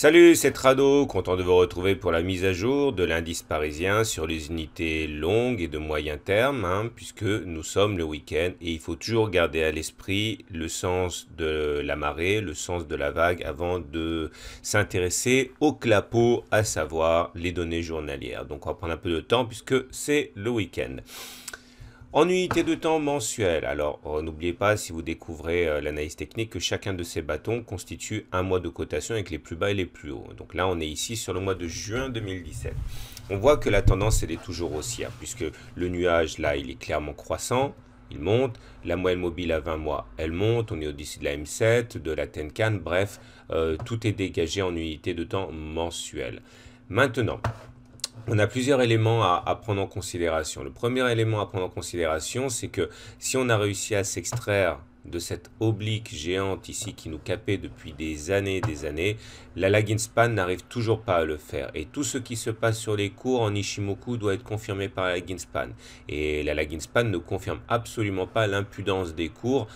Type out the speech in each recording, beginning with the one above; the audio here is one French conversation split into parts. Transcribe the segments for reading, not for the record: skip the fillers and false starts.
Salut, c'est Trado, content de vous retrouver pour la mise à jour de l'indice parisien sur les unités longues et de moyen terme, puisque nous sommes le week-end et il faut toujours garder à l'esprit le sens de la marée, le sens de la vague avant de s'intéresser au clapot, à savoir les données journalières. Donc on va prendre un peu de temps puisque c'est le week-end. En unité de temps mensuelle, alors n'oubliez pas si vous découvrez l'analyse technique que chacun de ces bâtons constitue un mois de cotation avec les plus bas et les plus hauts. Donc là on est ici sur le mois de juin 2017. On voit que la tendance elle est toujours haussière puisque le nuage là il est clairement croissant, il monte, la moyenne mobile à 20 mois elle monte, on est au-dessus de la M7, de la Tenkan, bref tout est dégagé en unité de temps mensuelle. Maintenant, on a plusieurs éléments à prendre en considération. Le premier élément à prendre en considération, c'est que si on a réussi à s'extraire de cette oblique géante ici qui nous capait depuis des années, la lagging span n'arrive toujours pas à le faire. Et tout ce qui se passe sur les cours en Ishimoku doit être confirmé par la lagging span. Et la lagging span ne confirme absolument pas l'impudence des cours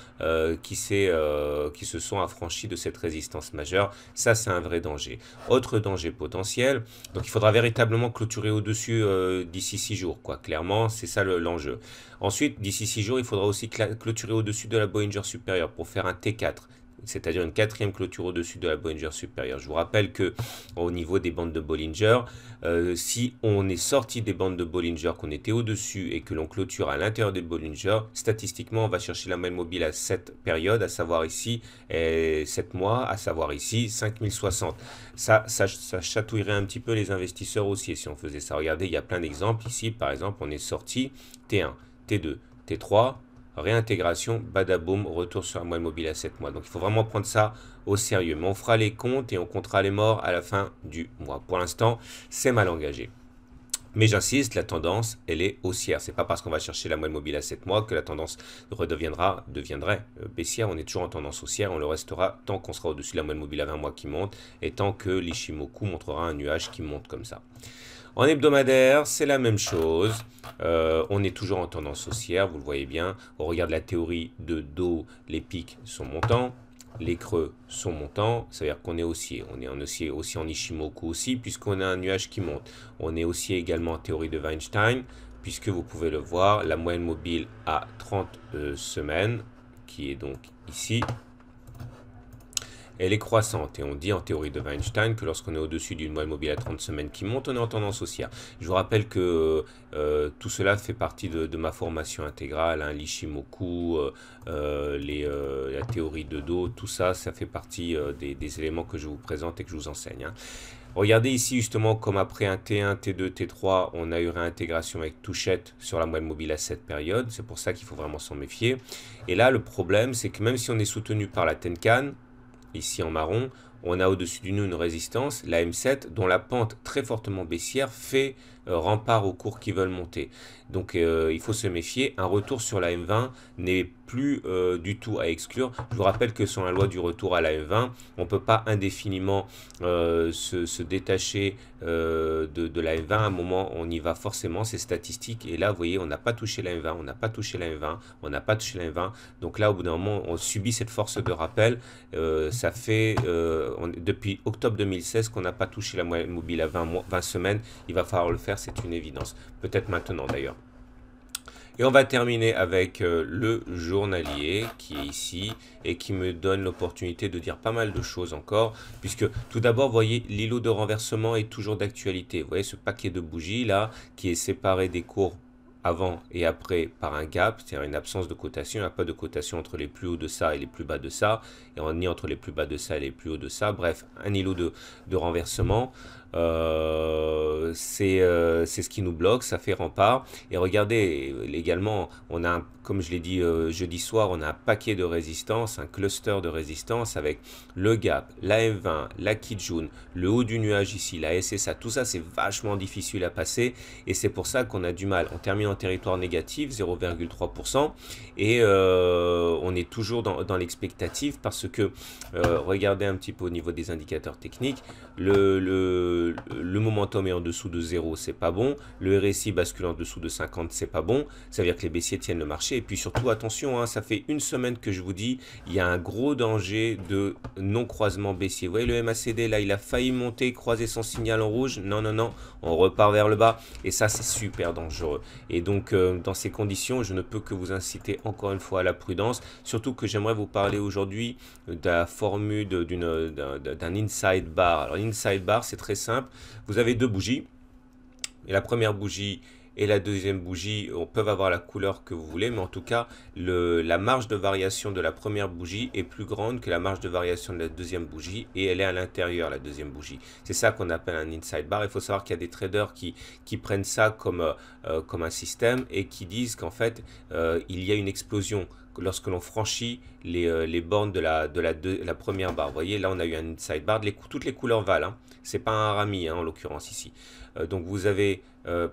qui se sont affranchis de cette résistance majeure. Ça, c'est un vrai danger. Autre danger potentiel, donc il faudra véritablement clôturer au-dessus d'ici 6 jours, quoi. Clairement, c'est ça l'enjeu. Ensuite, d'ici 6 jours, il faudra aussi clôturer au-dessus de la Bollinger supérieure pour faire un T4, c'est-à-dire une quatrième clôture au-dessus de la Bollinger supérieure. Je vous rappelle que au niveau des bandes de Bollinger, si on est sorti des bandes de Bollinger, qu'on était au-dessus et que l'on clôture à l'intérieur des Bollinger, statistiquement, on va chercher la moyenne mobile à cette période, à savoir ici 7 mois, à savoir ici 5060. Ça chatouillerait un petit peu les investisseurs aussi si on faisait ça. Regardez, il y a plein d'exemples. Ici, par exemple, on est sorti T1, T2, T3, réintégration, badaboum, retour sur la moyenne mobile à 7 mois. Donc il faut vraiment prendre ça au sérieux. Mais on fera les comptes et on comptera les morts à la fin du mois. Pour l'instant, c'est mal engagé. Mais j'insiste, la tendance, elle est haussière. C'est pas parce qu'on va chercher la moyenne mobile à 7 mois que la tendance deviendrait baissière. On est toujours en tendance haussière. On le restera tant qu'on sera au-dessus de la moyenne mobile à 20 mois qui monte et tant que l'Ishimoku montrera un nuage qui monte comme ça. En hebdomadaire, c'est la même chose. On est toujours en tendance haussière, vous le voyez bien. On regarde la théorie de dos, les pics sont montants, les creux sont montants, ça veut dire qu'on est haussier. On est aussi en Ishimoku aussi, puisqu'on a un nuage qui monte. On est haussier également en théorie de Weinstein, puisque vous pouvez le voir, la moyenne mobile à 30 semaines, qui est donc ici, elle est croissante et on dit en théorie de Weinstein que lorsqu'on est au-dessus d'une moyenne mobile à 30 semaines qui monte, on est en tendance haussière. Je vous rappelle que tout cela fait partie de ma formation intégrale, l'Ishimoku, la théorie de dos, tout ça, ça fait partie des éléments que je vous présente et que je vous enseigne. Regardez ici justement comme après un T1, T2, T3, on a eu réintégration avec touchette sur la moyenne mobile à cette période. C'est pour ça qu'il faut vraiment s'en méfier. Et là, le problème, c'est que même si on est soutenu par la Tenkan, ici en marron, on a au-dessus de nous une résistance, la M7, dont la pente très fortement baissière fait rempart aux cours qui veulent monter. Donc il faut se méfier. Un retour sur la M20 n'est plus du tout à exclure. Je vous rappelle que sur la loi du retour à la M20, on ne peut pas indéfiniment se détacher de la M20. À un moment, on y va forcément, c'est statistique. Et là, vous voyez, on n'a pas touché la M20, on n'a pas touché la M20, on n'a pas touché la M20. Donc là, au bout d'un moment, on subit cette force de rappel. Ça fait depuis octobre 2016 qu'on n'a pas touché la moyenne mobile à 20 semaines. Il va falloir le faire, c'est une évidence. Peut-être maintenant d'ailleurs. Et on va terminer avec le journalier qui est ici et qui me donne l'opportunité de dire pas mal de choses encore, puisque tout d'abord, vous voyez, l'îlot de renversement est toujours d'actualité. Vous voyez ce paquet de bougies là qui est séparé des cours avant et après par un gap, c'est-à-dire une absence de cotation. Il n'y a pas de cotation entre les plus hauts de ça et les plus bas de ça, et ni entre les plus bas de ça et les plus hauts de ça. Bref, un îlot de renversement. C'est ce qui nous bloque, ça fait rempart. Et regardez, également, on a, comme je l'ai dit jeudi soir, on a un paquet de résistance, un cluster de résistance avec le gap, la M20, la Kijun, le haut du nuage ici, la SSA. Tout ça, c'est vachement difficile à passer et c'est pour ça qu'on a du mal. On termine en territoire négatif, 0,3%. Et on est toujours dans l'expectative parce que, regardez un petit peu au niveau des indicateurs techniques, le momentum est en dessous de 0, c'est pas bon. Le RSI bascule en dessous de 50, c'est pas bon. Ça veut dire que les baissiers tiennent le marché. Et puis surtout, attention, hein, ça fait une semaine que je vous dis, il y a un gros danger de non-croisement baissier. Vous voyez le MACD, là, il a failli monter, croiser son signal en rouge. Non, non, non, on repart vers le bas. Et ça, c'est super dangereux. Et donc, dans ces conditions, je ne peux que vous inciter encore une fois à la prudence. Surtout que j'aimerais vous parler aujourd'hui de la formule d'un inside bar. Alors, l'inside bar, c'est très simple. Vous avez deux bougies. Et la première bougie et la deuxième bougie peuvent avoir la couleur que vous voulez, mais en tout cas, la marge de variation de la première bougie est plus grande que la marge de variation de la deuxième bougie et elle est à l'intérieur, la deuxième bougie. C'est ça qu'on appelle un inside bar. Il faut savoir qu'il y a des traders qui prennent ça comme un système et qui disent qu'en fait, il y a une explosion lorsque l'on franchit les bornes de la première barre. Vous voyez, là, on a eu un inside bar. Toutes les couleurs valent. Hein. Ce n'est pas un rami, hein, en l'occurrence ici. Donc, vous avez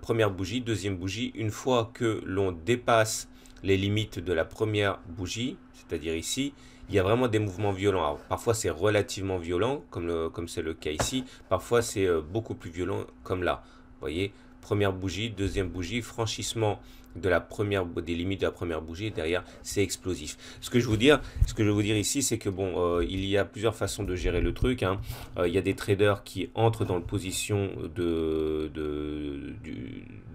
première bougie, deuxième bougie. Une fois que l'on dépasse les limites de la première bougie, c'est-à-dire ici, il y a vraiment des mouvements violents. Alors, parfois, c'est relativement violent, comme c'est le cas ici. Parfois, c'est beaucoup plus violent, comme là. Vous voyez, première bougie, deuxième bougie, franchissement des limites de la première bougie, et derrière c'est explosif. Ce que je veux vous dire ici, c'est que bon, il y a plusieurs façons de gérer le truc. Hein. Il y a des traders qui entrent dans la position de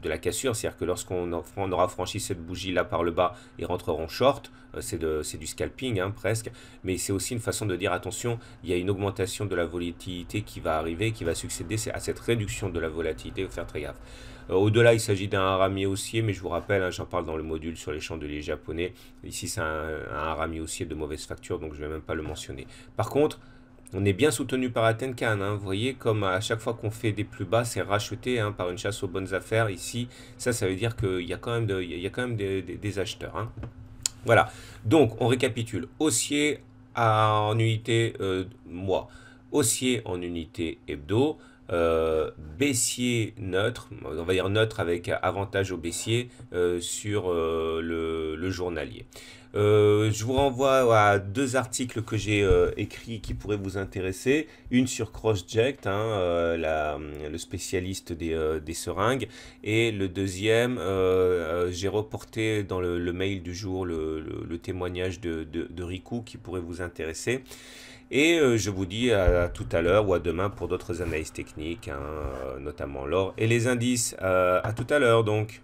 la cassure, c'est-à-dire que lorsqu'on aura franchi cette bougie là par le bas, ils rentreront short. C'est du scalping, hein, presque, mais c'est aussi une façon de dire attention, il y a une augmentation de la volatilité qui va arriver, qui va succéder à cette réduction de la volatilité. Il faut faire très gaffe. Au-delà, il s'agit d'un harami haussier, mais je vous rappelle, hein, j'en parle dans le module sur les chandeliers japonais. Ici, c'est un harami haussier de mauvaise facture, donc je ne vais même pas le mentionner. Par contre, on est bien soutenu par la Tenkan. Hein. Vous voyez, comme à chaque fois qu'on fait des plus bas, c'est racheté, hein, par une chasse aux bonnes affaires. Ici, ça veut dire qu'il y a quand même, des acheteurs. Hein. Voilà. Donc, on récapitule. Haussier en unité mois. Haussier en unité hebdo. Baissier neutre, on va dire neutre avec avantage au baissier sur le journalier. Je vous renvoie à deux articles que j'ai écrits qui pourraient vous intéresser. Une sur CrossJect, hein, le spécialiste des seringues. Et le deuxième, j'ai reporté dans le mail du jour le témoignage de Riku qui pourrait vous intéresser. Et je vous dis à tout à l'heure ou à demain pour d'autres analyses techniques, hein, notamment l'or et les indices. À tout à l'heure donc.